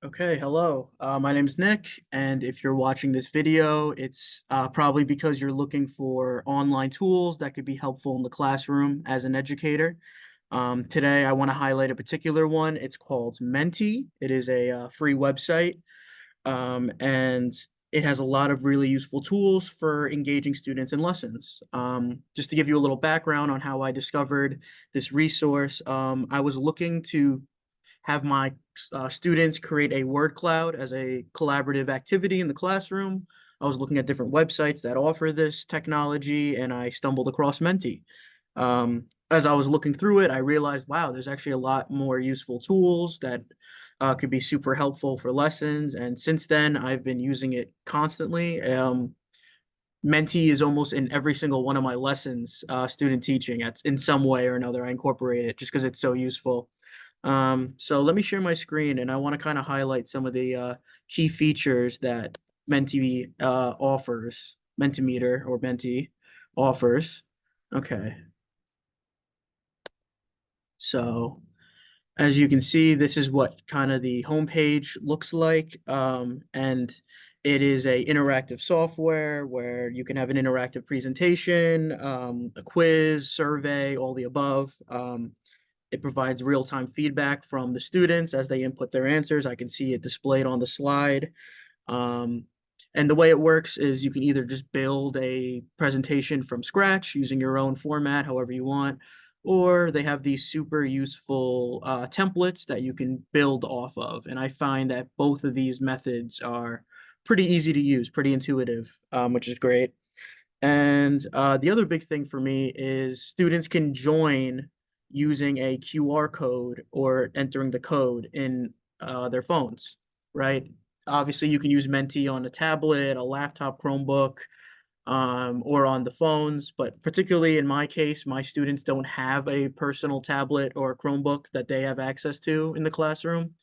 Okay, hello. My name is Nick, and if you're watching this video, it's probably because you're looking for online tools that could be helpful in the classroom as an educator. Today, I want to highlight a particular one. It's called Menti. It is a free website, and it has a lot of really useful tools for engaging students in lessons. Just to give you a little background on how I discovered this resource, I was looking to have my students create a word cloud as a collaborative activity in the classroom. I was looking at different websites that offer this technology, and I stumbled across Menti. As I was looking through it, I realized, wow, there's actually a lot more useful tools that could be super helpful for lessons. And since then, I've been using it constantly. Menti is almost in every single one of my lessons, student teaching. It's in some way or another. I incorporate it just because it's so useful. So let me share my screen, and I want to kind of highlight some of the key features that Menti offers, Mentimeter or Menti offers. Okay, so as you can see, this is what kind of the homepage looks like, and it is a interactive software where you can have an interactive presentation, a quiz, survey, all the above. It provides real-time feedback from the students as they input their answers. I can see it displayed on the slide. Um, and the way it works is you can either just build a presentation from scratch using your own format, however you want, or they have these super useful templates that you can build off of. And I find that both of these methods are pretty easy to use, pretty intuitive, which is great. And the other big thing for me is students can join using a QR code or entering the code in their phones, right? Obviously, you can use Menti on a tablet, a laptop, Chromebook, or on the phones. But particularly in my case, my students don't have a personal tablet or Chromebook that they have access to in the classroom.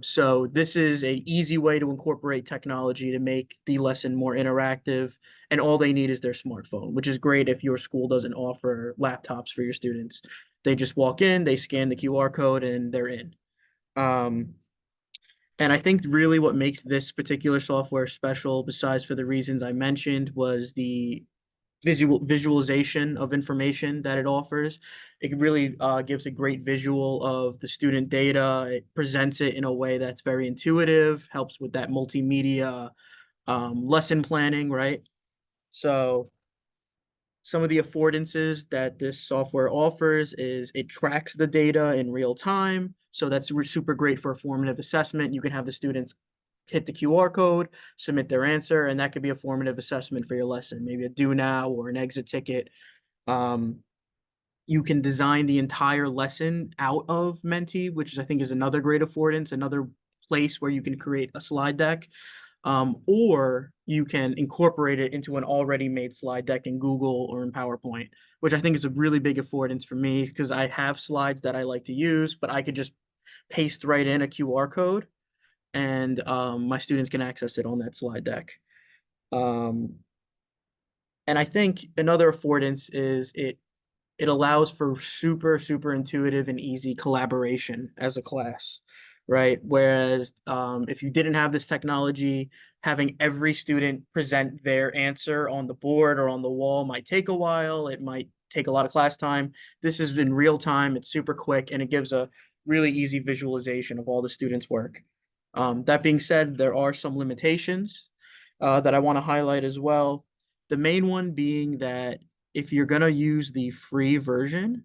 So this is an easy way to incorporate technology to make the lesson more interactive, and all they need is their smartphone, which is great if your school doesn't offer laptops for your students. They just walk in, they scan the QR code, and they're in. Um, and I think really what makes this particular software special, besides for the reasons I mentioned, was the visualization of information that it offers. It really gives a great visual of the student data. It presents it in a way that's very intuitive, helps with that multimedia lesson planning, right? So some of the affordances that this software offers is it tracks the data in real time. So that's super great for a formative assessment. You can have the students hit the QR code, submit their answer, and that could be a formative assessment for your lesson, maybe a do now or an exit ticket. Um, you can design the entire lesson out of Menti, which is, I think, is another great affordance, another place where you can create a slide deck, or you can incorporate it into an already made slide deck in Google or in PowerPoint, which I think is a really big affordance for me because I have slides that I like to use, but I could just paste right in a QR code and my students can access it on that slide deck. Um, and I think another affordance is it allows for super intuitive and easy collaboration as a class, right? Whereas if you didn't have this technology, having every student present their answer on the board or on the wall might take a while. It might take a lot of class time. This is in real time. It's super quick, and it gives a really easy visualization of all the students' work. That being said, there are some limitations that I want to highlight as well. The main one being that if you're gonna use the free version,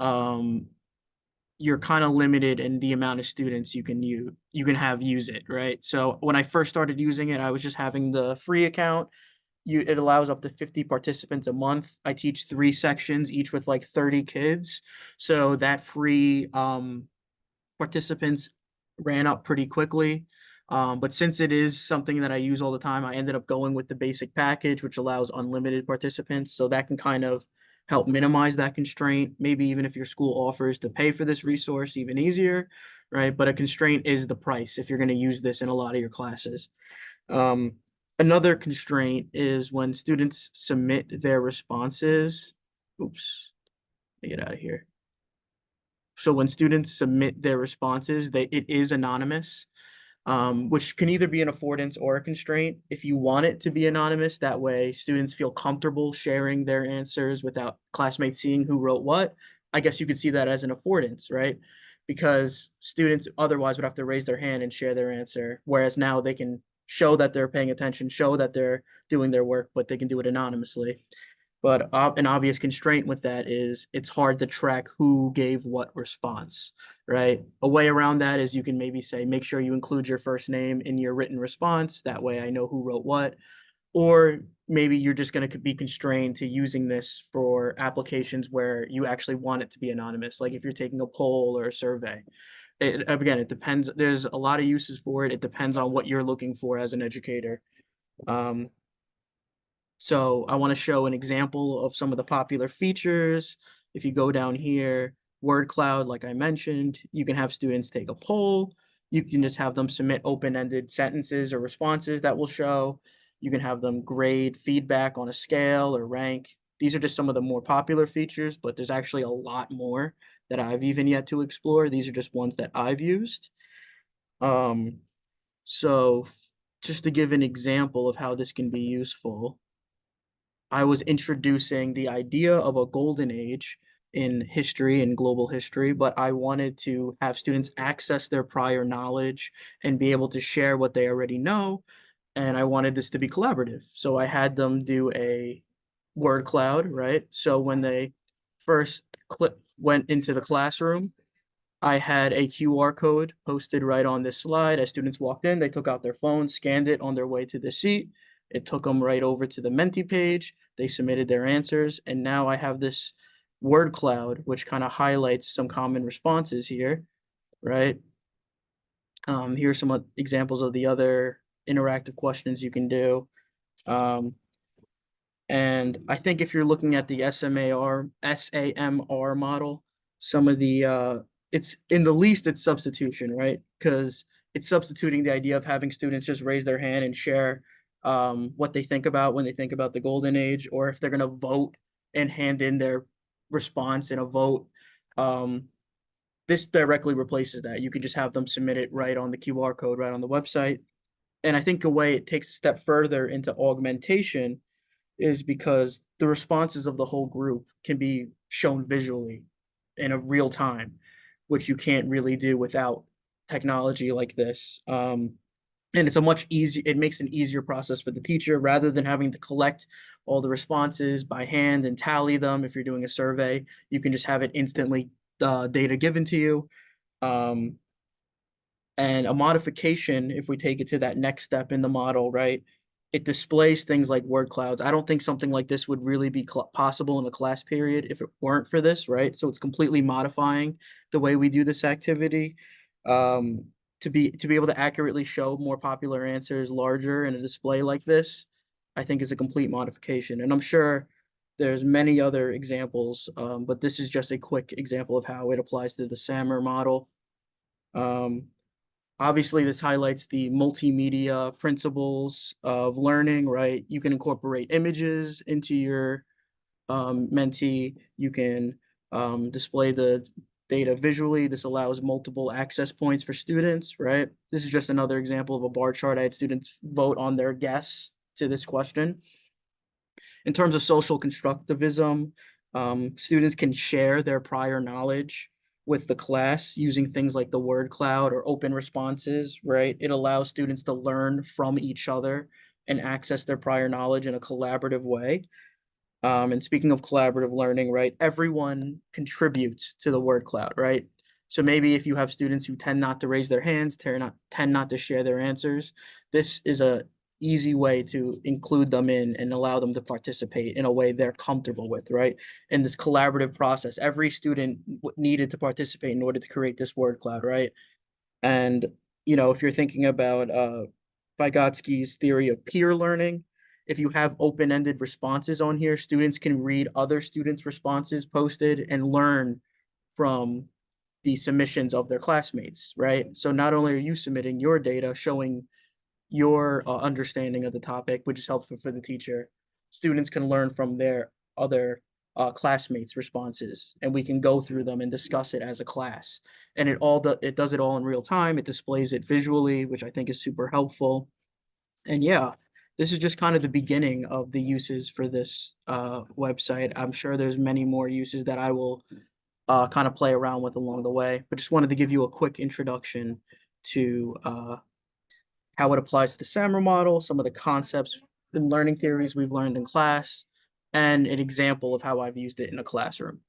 um, you're kind of limited in the amount of students you can have use it, right? So when I first started using it, I was just having the free account. It allows up to 50 participants a month. I teach 3 sections, each with like 30 kids. So that free participants ran up pretty quickly. But since it is something that I use all the time, I ended up going with the basic package, which allows unlimited participants. So that can kind of help minimize that constraint. Maybe even if your school offers to pay for this resource, even easier, right? But a constraint is the price if you're going to use this in a lot of your classes. Um, Another constraint is when students submit their responses. Oops, let me get out of here. So when students submit their responses, it is anonymous, which can either be an affordance or a constraint. If you want it to be anonymous, that way students feel comfortable sharing their answers without classmates seeing who wrote what. I guess you could see that as an affordance, right? Because students otherwise would have to raise their hand and share their answer, whereas now they can show that they're paying attention, show that they're doing their work, but they can do it anonymously. But an obvious constraint with that is it's hard to track who gave what response, right? A way around that is you can maybe say, make sure you include your first name in your written response. That way I know who wrote what. Or maybe you're just going to be constrained to using this for applications where you actually want it to be anonymous, like if you're taking a poll or a survey. Again, it depends. There's a lot of uses for it. It depends on what you're looking for as an educator. Um, so I want to show an example of some of the popular features. If you go down here, word cloud, like I mentioned, you can have students take a poll. You can just have them submit open-ended sentences or responses that will show. You can have them grade feedback on a scale or rank. These are just some of the more popular features, but there's actually a lot more that I've even yet to explore. These are just ones that I've used. Um, so just to give an example of how this can be useful, I was introducing the idea of a golden age in history and global history, but I wanted to have students access their prior knowledge and be able to share what they already know. And I wanted this to be collaborative. So I had them do a word cloud, right? So when they first went into the classroom, I had a QR code posted right on this slide. As students walked in, they took out their phone, scanned it on their way to the seat. It took them right over to the Menti page. They submitted their answers. And now I have this word cloud, which kind of highlights some common responses here, right? Here are some examples of the other interactive questions you can do. Um, and I think if you're looking at the SAMR model, some of the it's in the least it's substitution, right? Because it's substituting the idea of having students just raise their hand and share what they think about when they think about the golden age, or if they're going to vote and hand in their response in a vote. Um, this directly replaces that. You can just have them submit it right on the QR code, right on the website. And I think a way it takes a step further into augmentation is because the responses of the whole group can be shown visually in a real time, which you can't really do without technology like this. And it's a much easier, it makes an easier process for the teacher rather than having to collect all the responses by hand and tally them. If you're doing a survey, you can just have it instantly data given to you. Um, and a modification, if we take it to that next step in the model, right? It displays things like word clouds. I don't think something like this would really be possible in a class period if it weren't for this, right? So it's completely modifying the way we do this activity. Um, to be able to accurately show more popular answers larger in a display like this, I think is a complete modification. And I'm sure there's many other examples, but this is just a quick example of how it applies to the SAMR model. Um, Obviously, this highlights the multimedia principles of learning, right? You can incorporate images into your Menti. You can display the data visually. This allows multiple access points for students, right? This is just another example of a bar chart. I had students vote on their guess to this question. In terms of social constructivism, students can share their prior knowledge with the class using things like the word cloud or open responses, right? It allows students to learn from each other and access their prior knowledge in a collaborative way. And speaking of collaborative learning, right, everyone contributes to the word cloud, right? So maybe if you have students who tend not to raise their hands, tend not to share their answers, this is a easy way to include them in and allow them to participate in a way they're comfortable with, right? In this collaborative process, every student needed to participate in order to create this word cloud, right? And if you're thinking about Vygotsky's theory of peer learning, if you have open-ended responses on here, students can read other students' responses posted and learn from the submissions of their classmates, right? So not only are you submitting your data showing your understanding of the topic, which is helpful for the teacher, students can learn from their other classmates' responses, and we can go through them and discuss it as a class. And it does it all in real time. It displays it visually, which I think is super helpful. And yeah, this is just kind of the beginning of the uses for this website. I'm sure there's many more uses that I will kind of play around with along the way, but just wanted to give you a quick introduction to how it applies to the SAMR model, some of the concepts and learning theories we've learned in class, and an example of how I've used it in a classroom.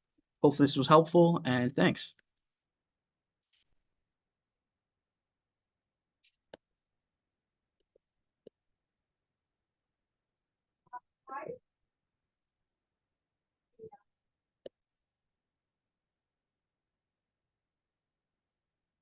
Hopefully this was helpful, and thanks.